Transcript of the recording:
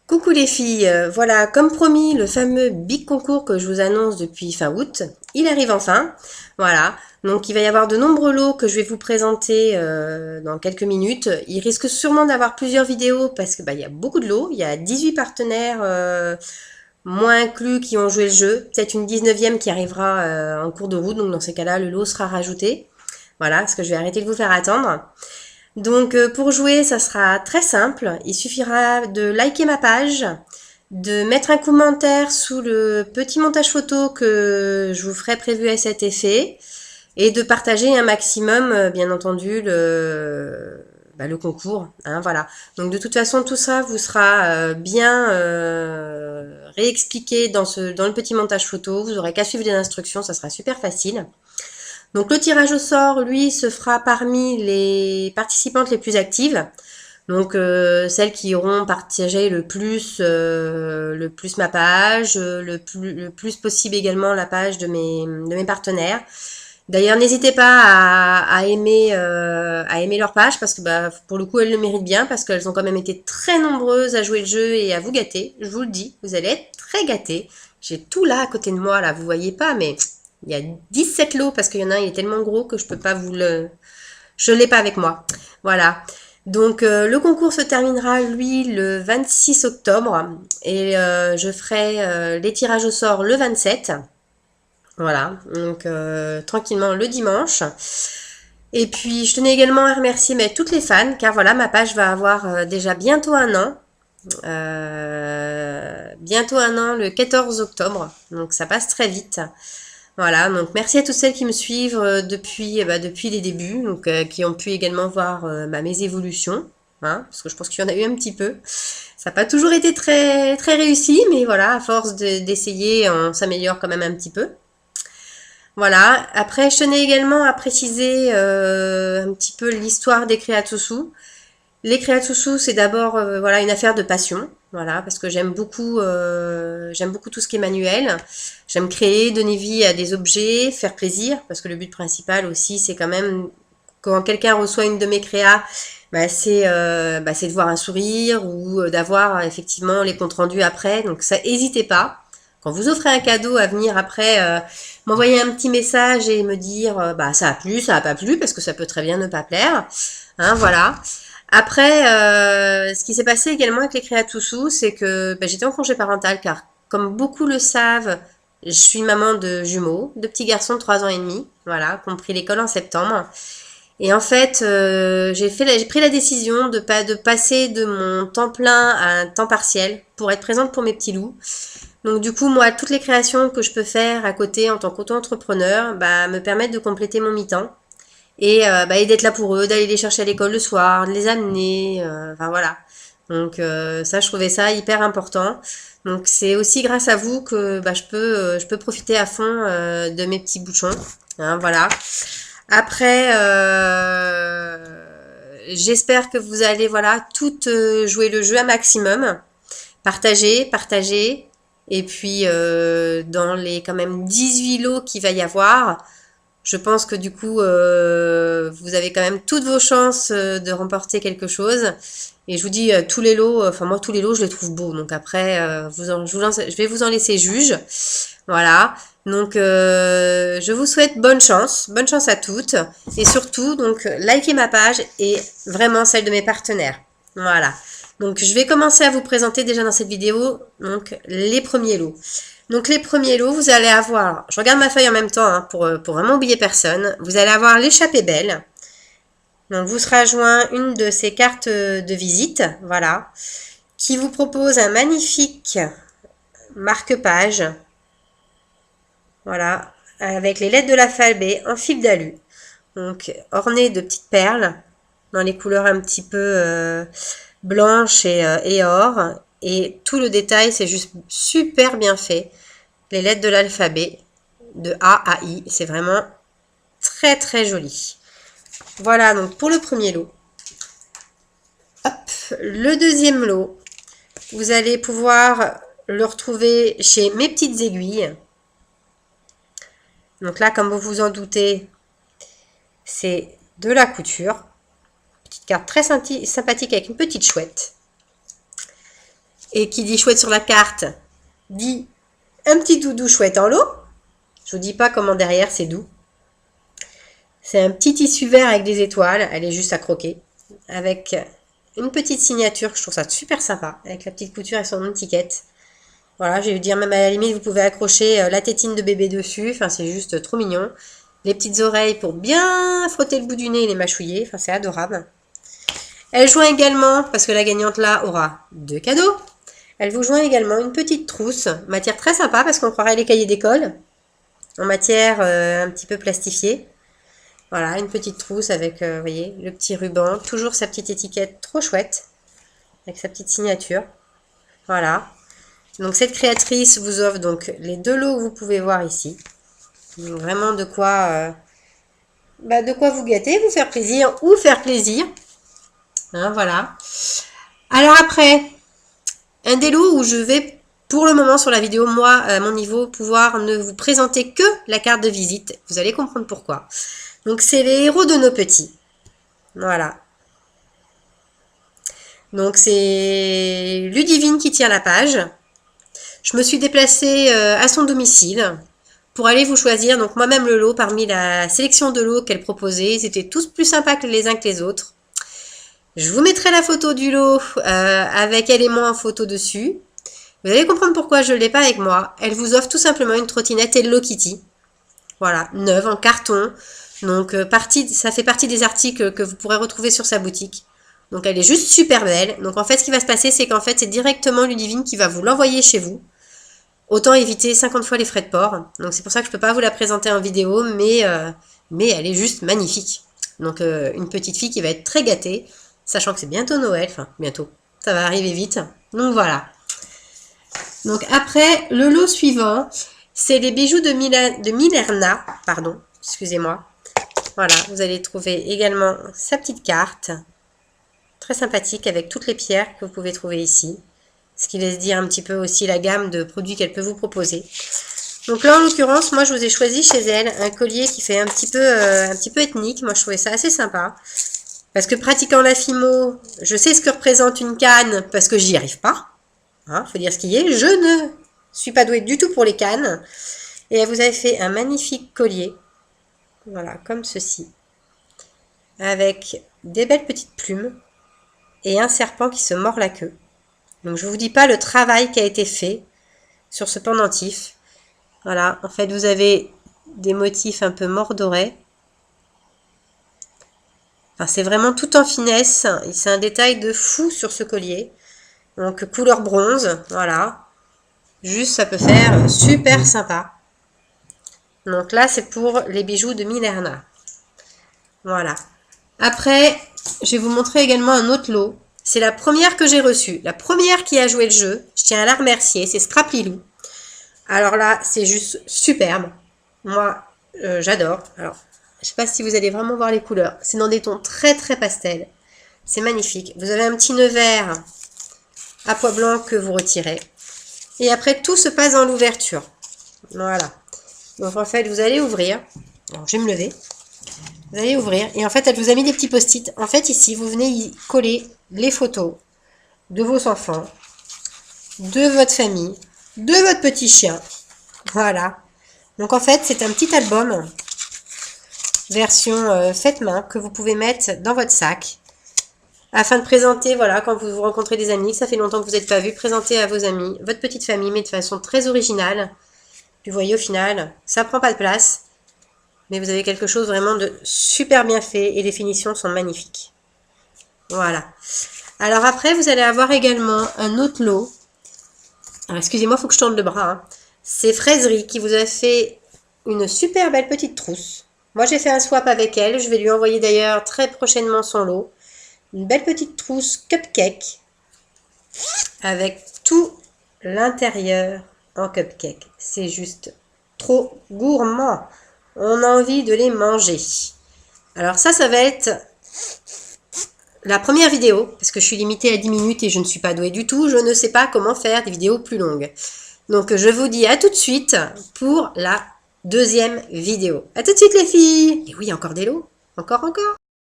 Coucou les filles, voilà, comme promis, le fameux Big Concours que je vous annonce depuis fin août, il arrive enfin. Voilà, donc il va y avoir de nombreux lots que je vais vous présenter dans quelques minutes. Il risque sûrement d'avoir plusieurs vidéos parce que il y a beaucoup de lots, il y a 18 partenaires moins inclus qui ont joué le jeu, peut-être une 19e qui arrivera en cours de route, donc dans ces cas-là, le lot sera rajouté. Voilà, parce que je vais arrêter de vous faire attendre. Donc pour jouer, ça sera très simple. Il suffira de liker ma page, de mettre un commentaire sous le petit montage photo que je vous ferai prévu à cet effet et de partager un maximum, bien entendu, le concours. Hein, voilà. Donc de toute façon, tout ça vous sera bien réexpliqué dans le petit montage photo. Vous aurez qu'à suivre les instructions, ça sera super facile. Donc le tirage au sort, lui, se fera parmi les participantes les plus actives. Donc celles qui auront partagé le plus ma page, le plus possible également la page de mes partenaires. D'ailleurs, n'hésitez pas à aimer leur page parce que pour le coup, elles le méritent bien parce qu'elles ont quand même été très nombreuses à jouer le jeu et à vous gâter. Je vous le dis, vous allez être très gâtés. J'ai tout là à côté de moi, là, vous voyez pas, mais il y a 17 lots parce qu'il y en a un, il est tellement gros que je peux pas je l'ai pas avec moi. Voilà. Donc le concours se terminera lui le 26 octobre et je ferai les tirages au sort le 27. Voilà, donc tranquillement le dimanche. Et puis je tenais également à remercier toutes les fans, car voilà, ma page va avoir déjà bientôt un an. Bientôt un an le 14 octobre, donc ça passe très vite. Voilà, donc merci à toutes celles qui me suivent depuis les débuts, donc qui ont pu également voir mes évolutions, hein, parce que je pense qu'il y en a eu un petit peu. Ça n'a pas toujours été très, très réussi, mais voilà, à force d'essayer, on s'améliore quand même un petit peu. Voilà. Après, je tenais également à préciser un petit peu l'histoire des Créatoussous. Les Créatoussous, c'est d'abord voilà une affaire de passion, voilà, parce que j'aime beaucoup tout ce qui est manuel. J'aime créer, donner vie à des objets, faire plaisir, parce que le but principal aussi, c'est quand même quand quelqu'un reçoit une de mes créas, c'est de voir un sourire ou d'avoir effectivement les comptes rendus après. Donc ça, n'hésitez pas. Quand vous offrez un cadeau à venir après, m'envoyer un petit message et me dire ça a plu, ça a pas plu, parce que ça peut très bien ne pas plaire. Hein, voilà. Après, ce qui s'est passé également avec les Créatoussous, c'est que j'étais en congé parental car, comme beaucoup le savent, je suis maman de jumeaux, de petits garçons de 3 ans et demi, voilà, qui ont pris l'école en septembre. Et en fait, j'ai pris la décision de passer de mon temps plein à un temps partiel pour être présente pour mes petits loups. Donc du coup, moi, toutes les créations que je peux faire à côté en tant qu'auto-entrepreneur, me permettent de compléter mon mi-temps et d'être là pour eux, d'aller les chercher à l'école le soir, de les amener, enfin voilà. Donc ça, je trouvais ça hyper important. Donc c'est aussi grâce à vous que je peux profiter à fond de mes petits bouchons. Hein, voilà. Après, j'espère que vous allez voilà toutes jouer le jeu un maximum, partager. Et puis dans les quand même 18 lots qu'il va y avoir, je pense que du coup, vous avez quand même toutes vos chances de remporter quelque chose. Et je vous dis, tous les lots, enfin moi tous les lots, je les trouve beaux. Donc après, je vais vous en laisser juge. Voilà. Donc je vous souhaite bonne chance à toutes. Et surtout, donc likez ma page et vraiment celle de mes partenaires. Voilà. Donc je vais commencer à vous présenter déjà dans cette vidéo donc les premiers lots. Donc les premiers lots, vous allez avoir, je regarde ma feuille en même temps hein, pour vraiment oublier personne, vous allez avoir l'échappée belle. Donc vous sera joint une de ces cartes de visite, voilà, qui vous propose un magnifique marque-page, voilà, avec les lettres de l'alphabet en fil d'alu. Donc orné de petites perles, dans les couleurs un petit peu blanches et or. Et tout le détail, c'est juste super bien fait. Les lettres de l'alphabet, de A à I, c'est vraiment très très joli. Voilà donc pour le premier lot. Hop, le deuxième lot, vous allez pouvoir le retrouver chez Mes Petites Aiguilles. Donc là, comme vous vous en doutez, c'est de la couture. Petite carte très sympathique avec une petite chouette. Et qui dit chouette sur la carte, dit un petit doudou chouette en lot. Je vous dis pas comment derrière c'est doux. C'est un petit tissu vert avec des étoiles, elle est juste à croquer. Avec une petite signature, je trouve ça super sympa, avec la petite couture et son étiquette. Voilà, je vais vous dire, même à la limite, vous pouvez accrocher la tétine de bébé dessus, enfin c'est juste trop mignon. Les petites oreilles pour bien frotter le bout du nez et les mâchouiller, enfin c'est adorable. Elle joint également, parce que la gagnante là aura 2 cadeaux, elle vous joint également une petite trousse, matière très sympa parce qu'on croirait les cahiers d'école, en matière un petit peu plastifiée. Voilà, une petite trousse avec, vous voyez, le petit ruban, toujours sa petite étiquette trop chouette, avec sa petite signature. Voilà. Donc cette créatrice vous offre donc les 2 lots que vous pouvez voir ici. Donc vraiment de quoi vous gâter, vous faire plaisir ou faire plaisir. Hein, voilà. Alors après, un des lots où je vais pour le moment sur la vidéo, moi, à mon niveau, pouvoir ne vous présenter que la carte de visite. Vous allez comprendre pourquoi. Donc c'est les héros de nos petits. Voilà. Donc c'est Ludivine qui tient la page. Je me suis déplacée à son domicile pour aller vous choisir donc moi-même le lot parmi la sélection de lots qu'elle proposait. Ils étaient tous plus sympas que les uns que les autres. Je vous mettrai la photo du lot avec elle et moi en photo dessus. Vous allez comprendre pourquoi je ne l'ai pas avec moi. Elle vous offre tout simplement une trottinette Hello Kitty. Voilà, neuve en carton. Donc ça fait partie des articles que vous pourrez retrouver sur sa boutique. Donc elle est juste super belle. Donc en fait ce qui va se passer c'est qu'en fait c'est directement Ludivine qui va vous l'envoyer chez vous. Autant éviter 50 fois les frais de port. Donc c'est pour ça que je ne peux pas vous la présenter en vidéo, mais elle est juste magnifique. Donc une petite fille qui va être très gâtée, sachant que c'est bientôt Noël, enfin bientôt, ça va arriver vite. Donc voilà. Donc après, le lot suivant, c'est les bijoux de Milerna, pardon, excusez-moi. Voilà, vous allez trouver également sa petite carte, très sympathique avec toutes les pierres que vous pouvez trouver ici. Ce qui laisse dire un petit peu aussi la gamme de produits qu'elle peut vous proposer. Donc là, en l'occurrence, moi, je vous ai choisi chez elle un collier qui fait un petit peu ethnique. Moi, je trouvais ça assez sympa. Parce que pratiquant la fimo, je sais ce que représente une canne parce que j'y arrive pas. Hein, faut dire ce qui est. Je ne suis pas douée du tout pour les cannes. Et elle vous avait fait un magnifique collier. Voilà, comme ceci. Avec des belles petites plumes et un serpent qui se mord la queue. Donc je ne vous dis pas le travail qui a été fait sur ce pendentif. Voilà, en fait vous avez des motifs un peu mordorés. Enfin, c'est vraiment tout en finesse. C'est un détail de fou sur ce collier. Donc couleur bronze, voilà. Juste ça peut faire super sympa. Donc là c'est pour les bijoux de Milerna. Voilà. Après, je vais vous montrer également un autre lot. C'est la première que j'ai reçue. La première qui a joué le jeu. Je tiens à la remercier. C'est Scraplilou. Alors là, c'est juste superbe. Moi, j'adore. Alors, je ne sais pas si vous allez vraiment voir les couleurs. C'est dans des tons très très pastels. C'est magnifique. Vous avez un petit nœud vert à pois blanc que vous retirez. Et après, tout se passe dans l'ouverture. Voilà. Donc en fait, vous allez ouvrir. Alors, je vais me lever. Vous allez ouvrir. Et en fait, elle vous a mis des petits post-it. En fait, ici, vous venez y coller les photos de vos enfants, de votre famille, de votre petit chien. Voilà. Donc en fait, c'est un petit album version faite main que vous pouvez mettre dans votre sac afin de présenter, voilà, quand vous rencontrez des amis, que ça fait longtemps que vous n'êtes pas vu, présenter à vos amis, votre petite famille, mais de façon très originale. Puis vous voyez, au final, ça prend pas de place, mais vous avez quelque chose vraiment de super bien fait et les finitions sont magnifiques. Voilà. Alors après, vous allez avoir également un autre lot. Alors excusez-moi, il faut que je tourne le bras. Hein. C'est Fraiserie qui vous a fait une super belle petite trousse. Moi, j'ai fait un swap avec elle. Je vais lui envoyer d'ailleurs très prochainement son lot. Une belle petite trousse cupcake avec tout l'intérieur en cupcake. C'est juste trop gourmand. On a envie de les manger. Alors ça va être la première vidéo, parce que je suis limitée à 10 minutes et je ne suis pas douée du tout. Je ne sais pas comment faire des vidéos plus longues. Donc je vous dis à tout de suite pour la deuxième vidéo. À tout de suite les filles. Et oui, encore des lots. Encore.